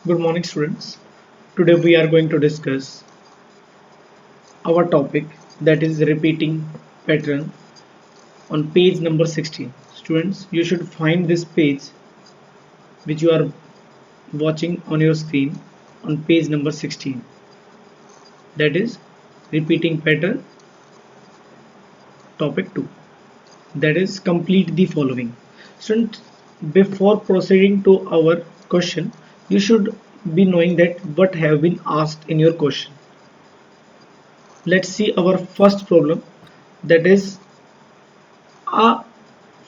Good morning, students. Today we are going to discuss our topic, that is repeating pattern, on page number 16. Students, you should find this page which you are watching on your screen on page number 16. That is repeating pattern, topic 2. That is complete the following. Students, before proceeding to our question, you should be knowing that what have been asked in your question. Let's see our first problem, that is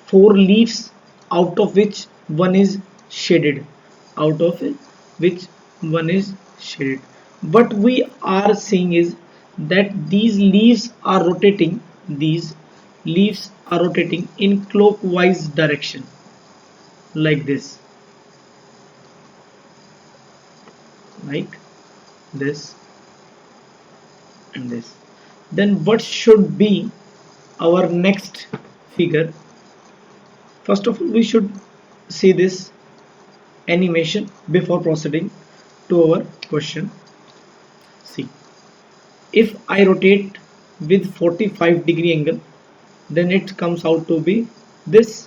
four leaves out of which one is shaded, out of which one is shaded. What we are seeing is that these leaves are rotating in clockwise direction, like this, like this and this. Then what should be our next figure? First of all, we should see this animation before proceeding to our question. See, if I rotate with 45-degree angle, then it comes out to be this.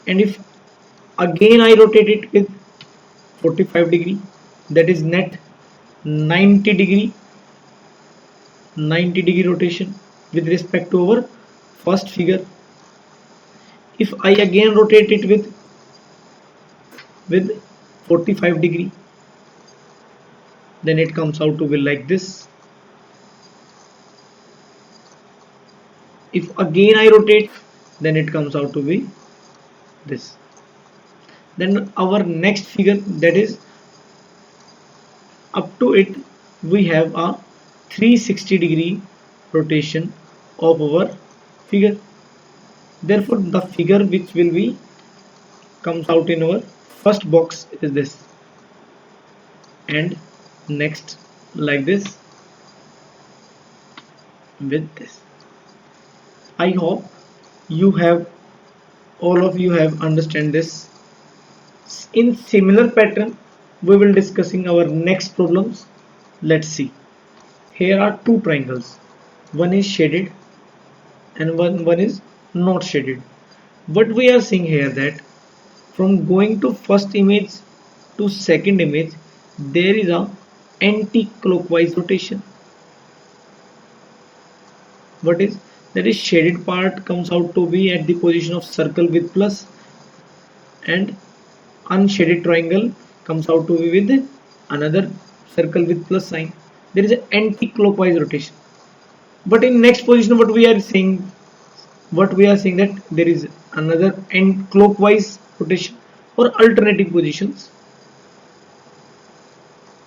And if again I rotate it with 45-degree, that is net 90-degree rotation with respect to our first figure. If I again rotate it with 45-degree, then it comes out to be like this. If again I rotate, then it comes out to be this. Then our next figure, that is up to it, we have a 360-degree rotation of our figure. Therefore, the figure which will be comes out in our first box is this, and next like this with this. I hope all of you have understand this. In similar pattern, we will discussing our next problems. Let's see. Here are two triangles. One is shaded and one is not shaded. What we are seeing here, that from going to first image to second image, there is a anti-clockwise rotation. What is that? Is shaded part comes out to be at the position of circle with plus, and unshaded triangle comes out to be with another circle with plus sign. There is an anti-clockwise rotation. But in next position, what we are saying that there is another clockwise rotation, or alternating positions,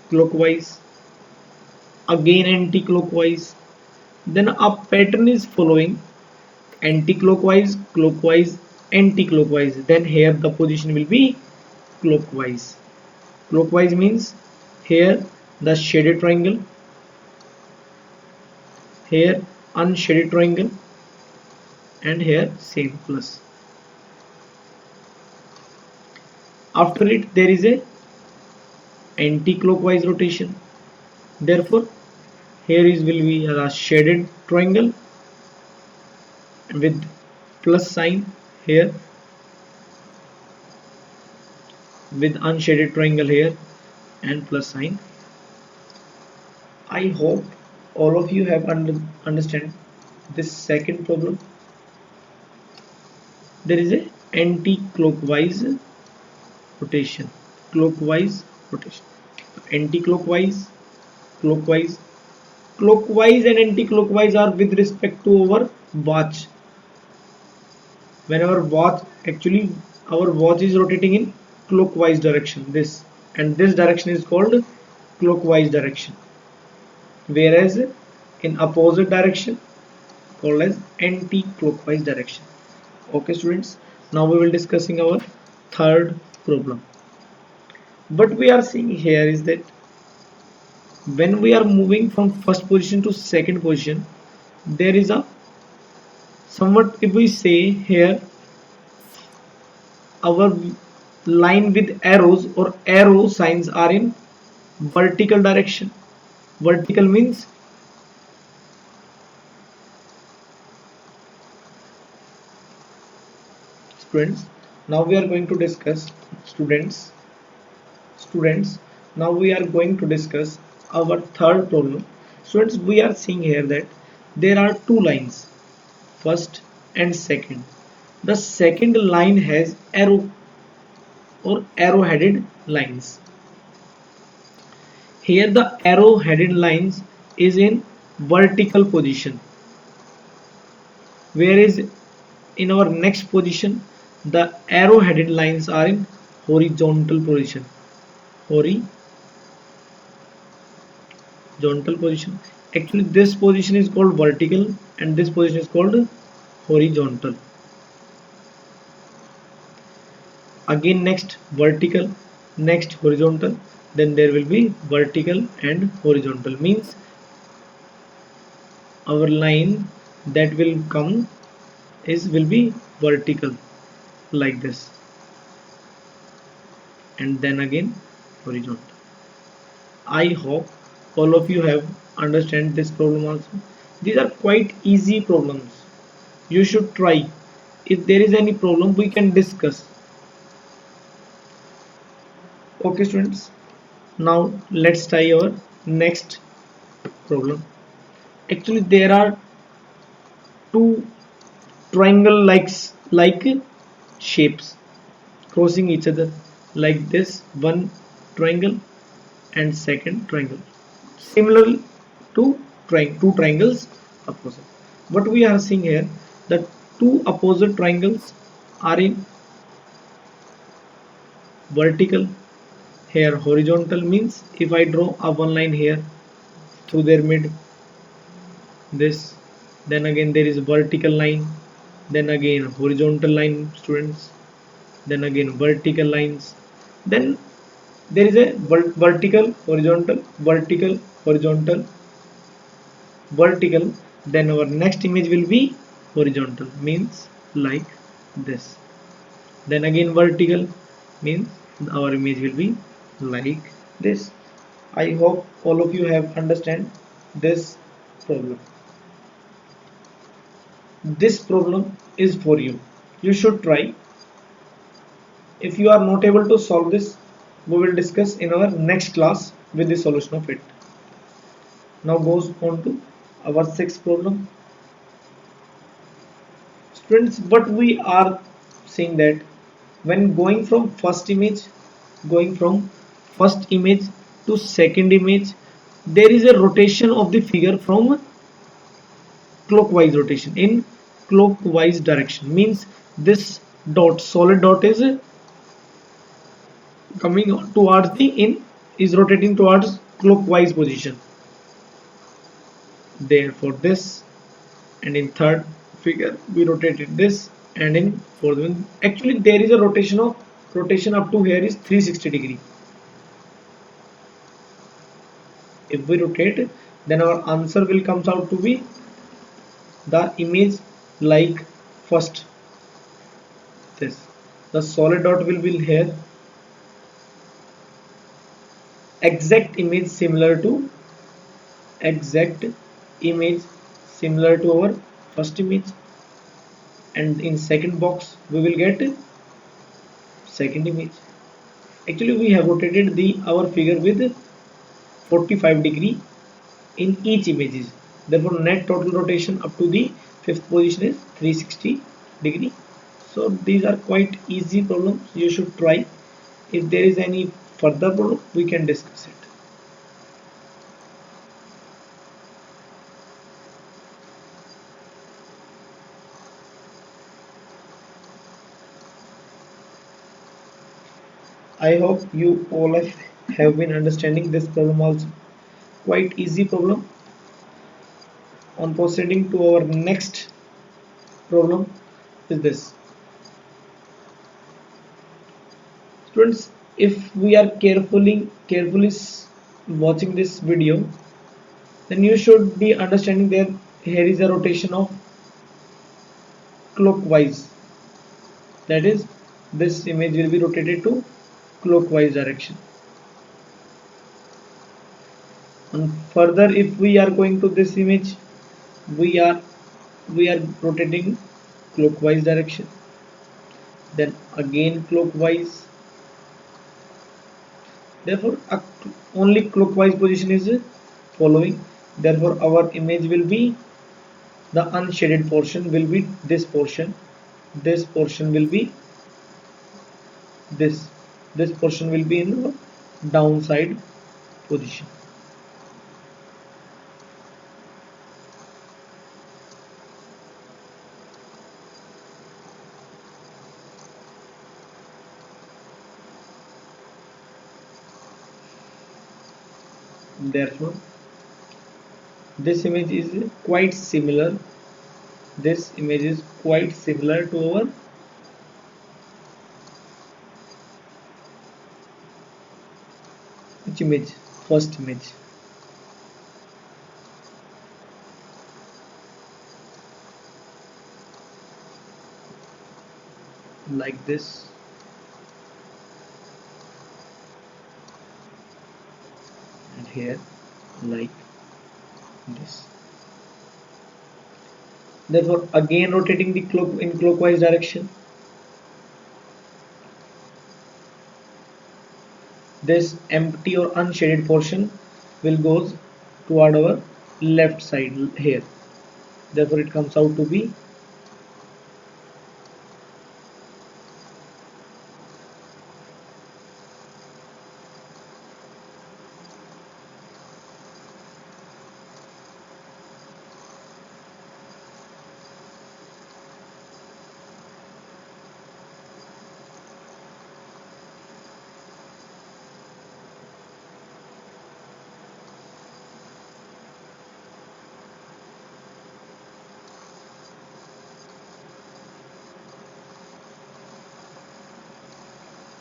clockwise, again anti-clockwise. Then a pattern is following anti-clockwise, clockwise, anti-clockwise. Then here the position will be clockwise. Clockwise means here the shaded triangle, here unshaded triangle, and here same plus. After it, there is a anti-clockwise rotation. Therefore, here will be a shaded triangle with plus sign, here with unshaded triangle here and plus sign. I hope all of you have understand this second problem. There is a anti-clockwise rotation, clockwise rotation, anti-clockwise, clockwise. Clockwise and anti-clockwise are with respect to our watch. When our watch is rotating in clockwise direction, this, and this direction is called clockwise direction, whereas in opposite direction called as anti-clockwise direction. Okay students, now we will discussing our third problem. What we are seeing here is that when we are moving from first position to second position, there is a somewhat, if we say here, our line with arrows or arrow signs are in vertical direction. Vertical means students. Now we are going to discuss students. Now we are going to discuss our third problem. Students, we are seeing here that there are two lines, first and second. The second line has arrow or arrow headed lines. Here the arrow headed lines is in vertical position, whereas in our next position the arrow headed lines are in horizontal position. Horizontal position. Actually this position is called vertical and this position is called horizontal. Again next vertical, next horizontal, then there will be vertical and horizontal, means our line that will come will be vertical like this, and then again horizontal. I hope all of you have understand this problem also. These are quite easy problems, you should try. If there is any problem we can discuss. Okay students, now let's try our next problem. Actually there are two triangle like shapes crossing each other like this, one triangle and second triangle, similar to two triangles opposite. What we are seeing here, the two opposite triangles are in vertical, here horizontal, means if I draw a one line here through their mid, this, then again there is vertical line, then again horizontal line students, then again vertical lines, then there is a vertical horizontal vertical horizontal vertical, then our next image will be horizontal, means like this, then again vertical, means our image will be like this. I hope all of you have understand this problem. This problem is for you, you should try. If you are not able to solve this, we will discuss in our next class with the solution of it. Now goes on to our sixth problem. Students, what we are seeing that when going from first image to second image, there is a rotation of the figure from clockwise rotation, in clockwise direction, means this dot, solid dot is coming towards the in, is rotating towards clockwise position. Therefore this, and in third figure we rotated this, and in fourth one actually there is a rotation up to here is 360 degree. If we rotate, then our answer will comes out to be the image like first, this, the solid dot will be here, exact image similar to exact image similar to our first image, and in second box we will get second image. Actually we have rotated the our figure with 45 degree in each images, therefore net total rotation up to the fifth position is 360 degree. So these are quite easy problems, you should try. If there is any further problem we can discuss it. I hope you all have been understanding this problem also. Quite easy problem. On proceeding to our next problem is this. Students, if we are carefully watching this video, then you should be understanding that here is a rotation of clockwise, that is this image will be rotated to clockwise direction. And further, if we are going to this image, we are rotating clockwise direction, then again clockwise. Therefore only clockwise position is following. Therefore our image will be, the unshaded portion will be this portion, this portion will be this portion will be in the downside position. Therefore this image is quite similar, this image is quite similar to our which image, first image. Like this. And here like this. Therefore again rotating the clock in clockwise direction. This empty or unshaded portion will goes toward our left side here. Therefore it comes out to be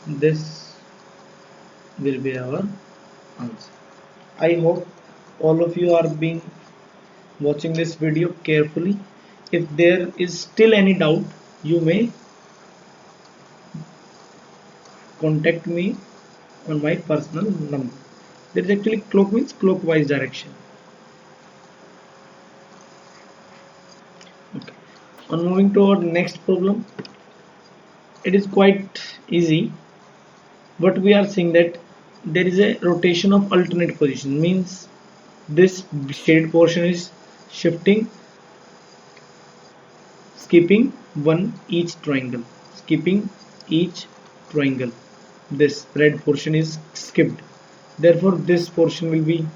this will be our answer. I hope all of you are being watching this video carefully. If there is still any doubt, you may contact me on my personal number. There is actually clock means clockwise direction. Okay. On moving to our next problem, it is quite easy. But we are seeing that there is a rotation of alternate position, means this shaded portion is shifting, skipping one each triangle, skipping each triangle. This red portion is skipped, therefore this portion will be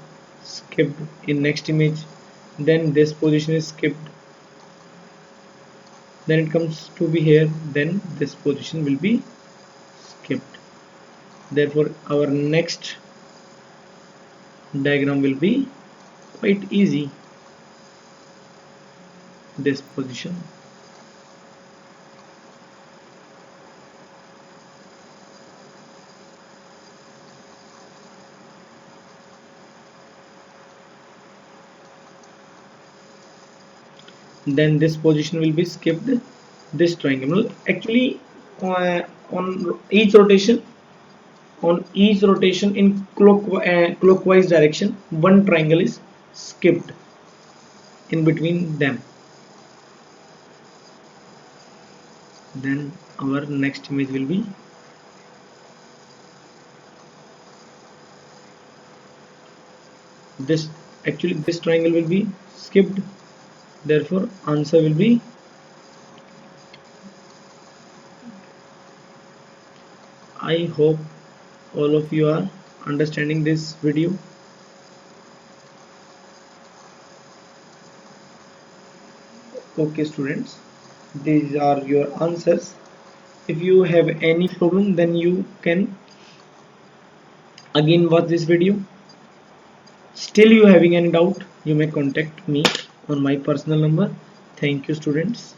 skipped in next image. Then this position is skipped, then it comes to be here, then this position will be skipped. Therefore our next diagram will be quite easy, this position. Then this position will be skipped, this triangle. Actually on each rotation, in clockwise direction, one triangle is skipped in between them. Then our next image will be this. Actually this triangle will be skipped, therefore answer will be, I hope all of you are understanding this video. Okay students, these are your answers. If you have any problem, then you can again watch this video. Still you having any doubt, you may contact me on my personal number. Thank you students.